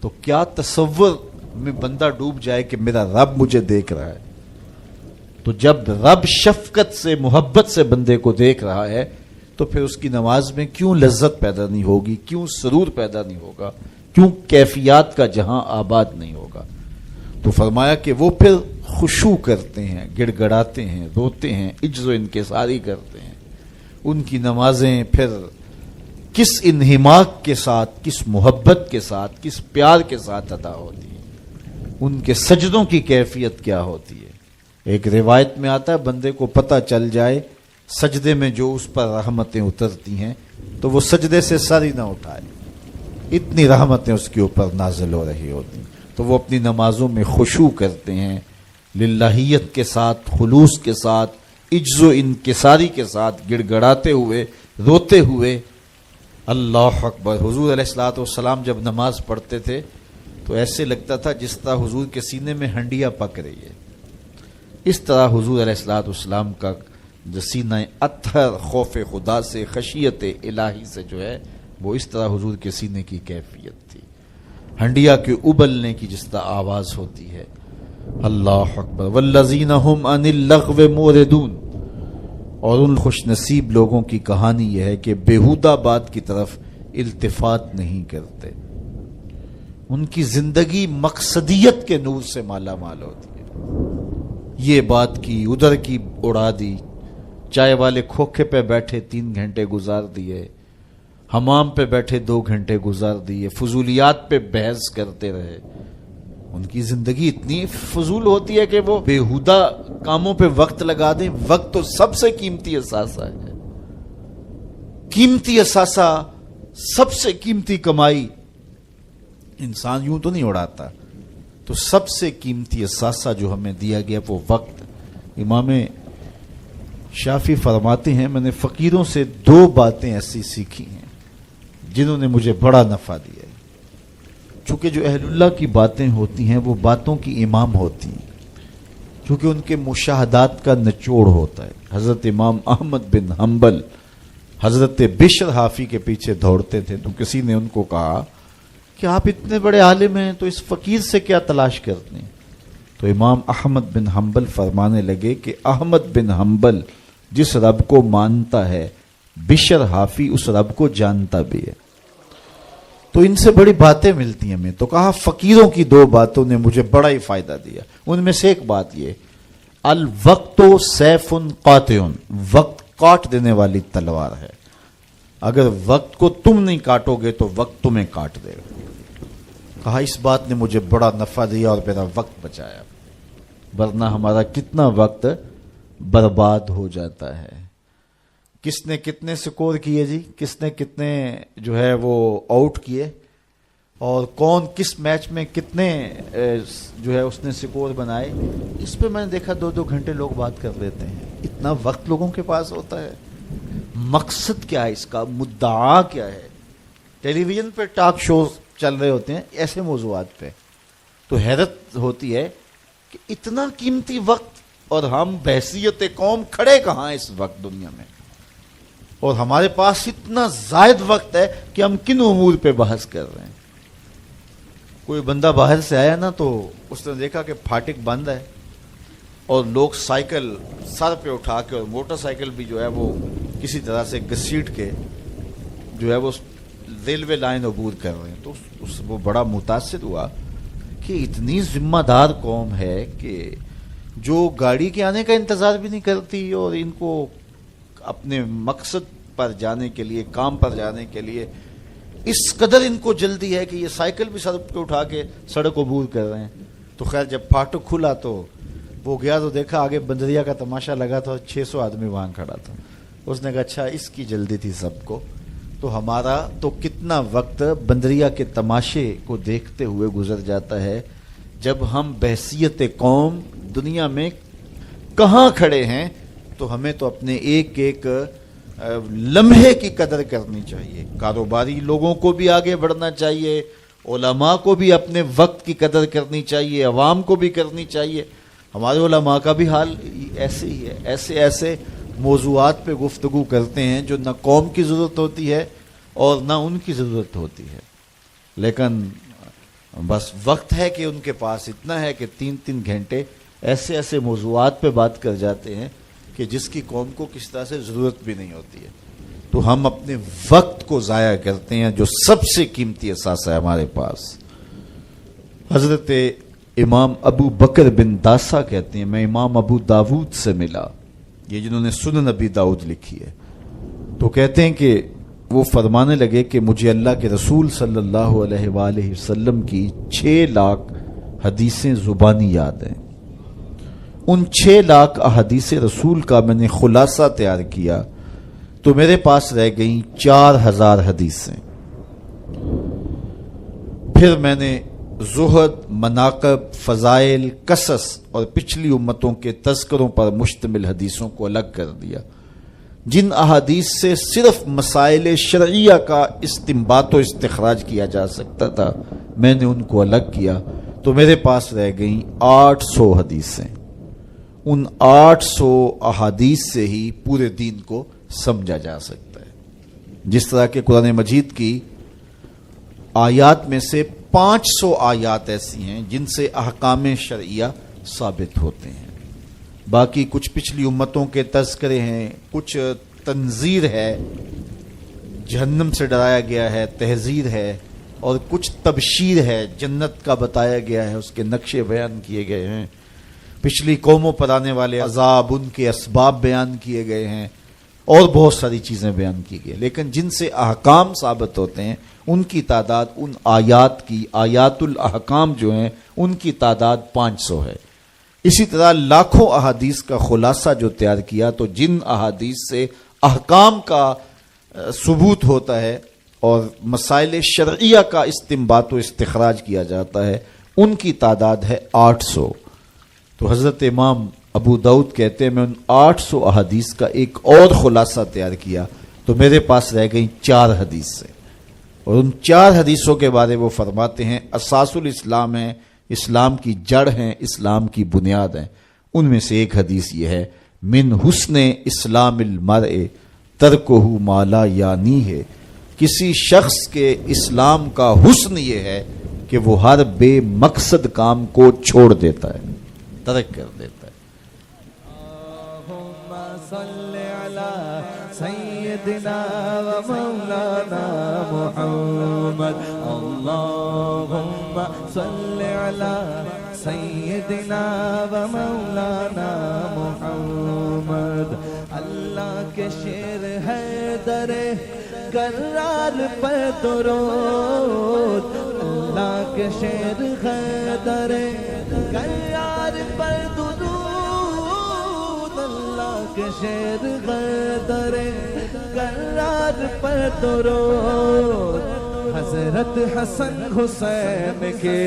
تو کیا تصور میں بندہ ڈوب جائے کہ میرا رب مجھے دیکھ رہا ہے۔ تو جب رب شفقت سے، محبت سے بندے کو دیکھ رہا ہے تو پھر اس کی نماز میں کیوں لذت پیدا نہیں ہوگی، کیوں سرور پیدا نہیں ہوگا، کیوں کیفیات کا جہاں آباد نہیں ہوگا۔ تو فرمایا کہ وہ پھر خشوع کرتے ہیں، گڑ گڑاتے ہیں، روتے ہیں، عجز و انکساری کرتے ہیں، ان کی نمازیں پھر کس انہماک کے ساتھ، کس محبت کے ساتھ، کس پیار کے ساتھ ادا ہوتی ہیں، ان کے سجدوں کی کیفیت کیا ہوتی ہے۔ ایک روایت میں آتا ہے بندے کو پتہ چل جائے سجدے میں جو اس پر رحمتیں اترتی ہیں تو وہ سجدے سے سر ہی نہ اٹھائے، اتنی رحمتیں اس کے اوپر نازل ہو رہی ہوتی ہیں۔ تو وہ اپنی نمازوں میں خشوع کرتے ہیں، للہیت کے ساتھ، خلوص کے ساتھ، عجز و انکساری کے ساتھ، گڑ گڑاتے ہوئے، روتے ہوئے۔ اللہ اکبر۔ حضور علیہ الصلوۃ والسلام جب نماز پڑھتے تھے تو ایسے لگتا تھا جس طرح حضور کے سینے میں ہنڈیا پک رہی ہے، اس طرح حضور علیہ الصلوۃ والسلام کا جو سینہ اطہر خوف خدا سے، خشیت الہی سے جو ہے وہ اس طرح حضور کے سینے کی کیفیت تھی، ہنڈیا کے ابلنے کی جس طرح آواز ہوتی ہے۔ اللہ اکبر۔ والذین هم عن اللغو معرضون، اور ان خوش نصیب لوگوں کی کہانی یہ ہے کہ بیہودہ بات کی طرف التفات نہیں کرتے، ان کی زندگی مقصدیت کے نور سے مالا مال ہوتی ہے۔ یہ بات کی، ادھر کی اڑا دی، چائے والے کھوکھے پہ بیٹھے 3 گھنٹے گزار دیے، حمام پہ بیٹھے 2 گھنٹے گزار دیے، فضولیات پہ بحث کرتے رہے، ان کی زندگی اتنی فضول ہوتی ہے کہ وہ بےہودہ کاموں پہ وقت لگا دیں. وقت تو سب سے قیمتی اثاثہ ہے. قیمتی اثاثہ، سب سے قیمتی کمائی. انسان یوں تو نہیں اڑاتا. تو سب سے قیمتی اثاثہ جو ہمیں دیا گیا وہ وقت. امام شافعی فرماتے ہیں میں نے فقیروں سے 2 باتیں ایسی سیکھی ہیں جنہوں نے مجھے بڑا نفع دیا ہے. چونکہ جو اہل اللہ کی باتیں ہوتی ہیں وہ باتوں کی امام ہوتی ہیں، چونکہ ان کے مشاہدات کا نچوڑ ہوتا ہے. حضرت امام احمد بن حنبل حضرت بشر حافی کے پیچھے دوڑتے تھے تو کسی نے ان کو کہا کہ آپ اتنے بڑے عالم ہیں تو اس فقیر سے کیا تلاش کرتے ہیں؟ تو امام احمد بن حنبل فرمانے لگے کہ احمد بن حنبل جس رب کو مانتا ہے بشر حافی اس رب کو جانتا بھی ہے. تو ان سے بڑی باتیں ملتی ہیں ہمیں. تو کہا فقیروں کی 2 باتوں نے مجھے بڑا ہی فائدہ دیا. ان میں سے ایک بات یہ، الوقت سیف قاطع، وقت کاٹ دینے والی تلوار ہے. اگر وقت کو تم نہیں کاٹو گے تو وقت تمہیں کاٹ دے گا. کہا اس بات نے مجھے بڑا نفع دیا اور میرا وقت بچایا، ورنہ ہمارا کتنا وقت برباد ہو جاتا ہے. کس نے کتنے سکور کیے جی، کس نے کتنے جو ہے وہ آؤٹ کیے، اور کون کس میچ میں کتنے جو ہے اس نے سکور بنائے، اس پہ میں نے دیکھا 2-2 گھنٹے لوگ بات کر لیتے ہیں. اتنا وقت لوگوں کے پاس ہوتا ہے. مقصد کیا ہے اس کا، مدعا کیا ہے؟ ٹیلی ویژن پہ ٹاک شوز چل رہے ہوتے ہیں ایسے موضوعات پہ، تو حیرت ہوتی ہے کہ اتنا قیمتی وقت اور ہم بحیثیت قوم کھڑے کہاں اس وقت دنیا میں، اور ہمارے پاس اتنا زائد وقت ہے کہ ہم کن امور پہ بحث کر رہے ہیں. کوئی بندہ باہر سے آیا نا تو اس نے دیکھا کہ پھاٹک بند ہے اور لوگ سائیکل سر پہ اٹھا کے اور موٹر سائیکل بھی جو ہے وہ کسی طرح سے گھسیٹ کے جو ہے وہ ریلوے لائن عبور کر رہے ہیں. تو وہ بڑا متاثر ہوا کہ اتنی ذمہ دار قوم ہے کہ جو گاڑی کے آنے کا انتظار بھی نہیں کرتی اور ان کو اپنے مقصد پر جانے کے لیے، کام پر جانے کے لیے اس قدر ان کو جلدی ہے کہ یہ سائیکل بھی سڑک پہ اٹھا کے سڑک عبور کر رہے ہیں. تو خیر جب پھاٹک کھلا تو وہ گیا تو دیکھا آگے بندریا کا تماشا لگا تھا، 600 آدمی وہاں کھڑا تھا. اس نے کہا اچھا اس کی جلدی تھی سب کو. تو ہمارا تو کتنا وقت بندریا کے تماشے کو دیکھتے ہوئے گزر جاتا ہے، جب ہم بحیثیت قوم دنیا میں کہاں کھڑے ہیں. تو ہمیں تو اپنے ایک ایک لمحے کی قدر کرنی چاہیے. کاروباری لوگوں کو بھی آگے بڑھنا چاہیے، علماء کو بھی اپنے وقت کی قدر کرنی چاہیے، عوام کو بھی کرنی چاہیے. ہمارے علماء کا بھی حال ایسے ہی ہے. ایسے ایسے موضوعات پہ گفتگو کرتے ہیں جو نہ قوم کی ضرورت ہوتی ہے اور نہ ان کی ضرورت ہوتی ہے، لیکن بس وقت ہے کہ ان کے پاس اتنا ہے کہ 3-3 گھنٹے ایسے ایسے موضوعات پہ بات کر جاتے ہیں کہ جس کی قوم کو کس طرح سے ضرورت بھی نہیں ہوتی ہے. تو ہم اپنے وقت کو ضائع کرتے ہیں جو سب سے قیمتی اثاثہ ہے ہمارے پاس. حضرت امام ابو بکر بن داسا کہتے ہیں میں امام ابو داود سے ملا، یہ جنہوں نے سنن ابی داؤد لکھی ہے. تو کہتے ہیں کہ وہ فرمانے لگے کہ مجھے اللہ کے رسول صلی اللہ علیہ وآلہ وسلم کی 6 لاکھ حدیثیں زبانی یاد ہیں. ان 6 لاکھ احادیث رسول کا میں نے خلاصہ تیار کیا تو میرے پاس رہ گئیں 4000 حدیثیں. پھر میں نے زہد، مناقب، فضائل، قصص اور پچھلی امتوں کے تذکروں پر مشتمل حدیثوں کو الگ کر دیا. جن احادیث سے صرف مسائل شرعیہ کا استنباط و استخراج کیا جا سکتا تھا میں نے ان کو الگ کیا تو میرے پاس رہ گئیں 800 حدیثیں. ان 800 احادیث سے ہی پورے دین کو سمجھا جا سکتا ہے. جس طرح کہ قرآن مجید کی آیات میں سے 500 آیات ایسی ہیں جن سے احکام شرعیہ ثابت ہوتے ہیں. باقی کچھ پچھلی امتوں کے تذکرے ہیں، کچھ تنذیر ہے، جہنم سے ڈرایا گیا ہے، تحذیر ہے، اور کچھ تبشیر ہے، جنت کا بتایا گیا ہے، اس کے نقشے بیان کیے گئے ہیں. پچھلی قوموں پر آنے والے عذاب، ان کے اسباب بیان کیے گئے ہیں، اور بہت ساری چیزیں بیان کی گئی. لیکن جن سے احکام ثابت ہوتے ہیں ان کی تعداد ان آیات کی، آیات الاحکام جو ہیں ان کی تعداد 500 ہے۔ اسی طرح لاکھوں احادیث کا خلاصہ جو تیار کیا، تو جن احادیث سے احکام کا ثبوت ہوتا ہے اور مسائل شرعیہ کا استنباط و استخراج کیا جاتا ہے، ان کی تعداد ہے 800۔ تو حضرت امام ابو داؤد کہتے ہیں میں ان 800 احادیث کا ایک اور خلاصہ تیار کیا، تو میرے پاس رہ گئیں 4 حدیثیں، اور ان 4 حدیثوں کے بارے وہ فرماتے ہیں اساس الاسلام ہیں، اسلام کی جڑ ہیں، اسلام کی بنیاد ہیں۔ ان میں سے ایک حدیث یہ ہے، من حسن اسلام المرء ترکہ ما لا یعنی ہے، کسی شخص کے اسلام کا حسن یہ ہے کہ وہ ہر بے مقصد کام کو چھوڑ دیتا ہے، ترک کر دیتا ہے۔ اللہم صلی علی سیدنا و مولانا محمد، اللہم صلی علی سیدنا و مولانا محمد۔ اللہ کے شیر ہے در کرار پر درود، اللہ کے شیر ہے در کرار پر درود، اللہ کے شیر ہے در کرار پر درود۔ حضرت حسن حسین کے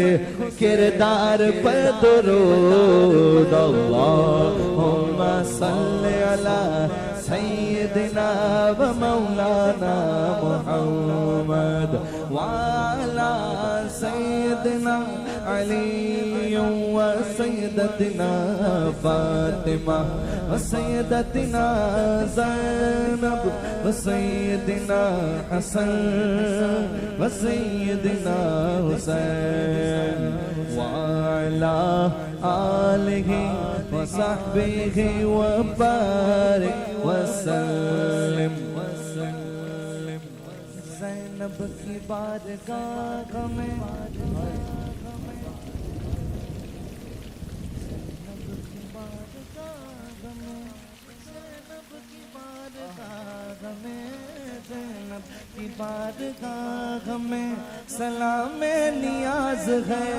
کردار پر درود، اللہم صلی علی سیدنا و مولانا محمد وعلی سیدنا علی و سیدتنا فاطمہ و سیدتنا زینب و سیدنا حسن و سیدنا حسین وعلی آلہ و صحبہ و بارک وسلم۔ زینب کی بارگاہ میں کی بارگاہ میں سلام نیاز ہے،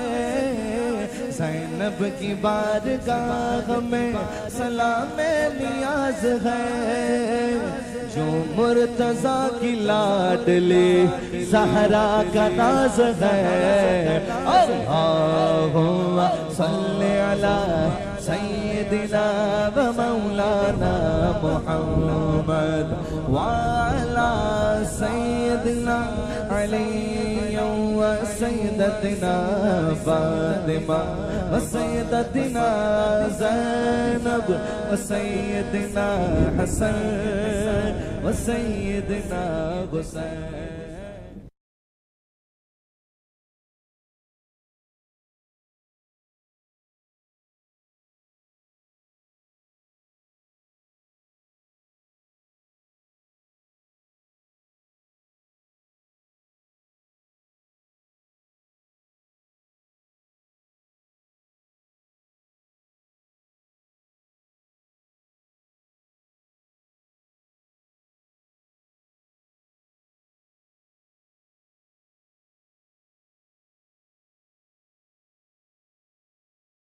زینب کی بارگاہ میں سلام نیاز ہے، جو مرتضیٰ کی لاڈلی زہرا کا ناز ہے۔ اللہم صلی علی سیدنا و مولانا محمد وعلی سیدنا علی و سیدتنا فاطمہ و سیدتنا زینب و سیدنا حسن و سیدنا حسین۔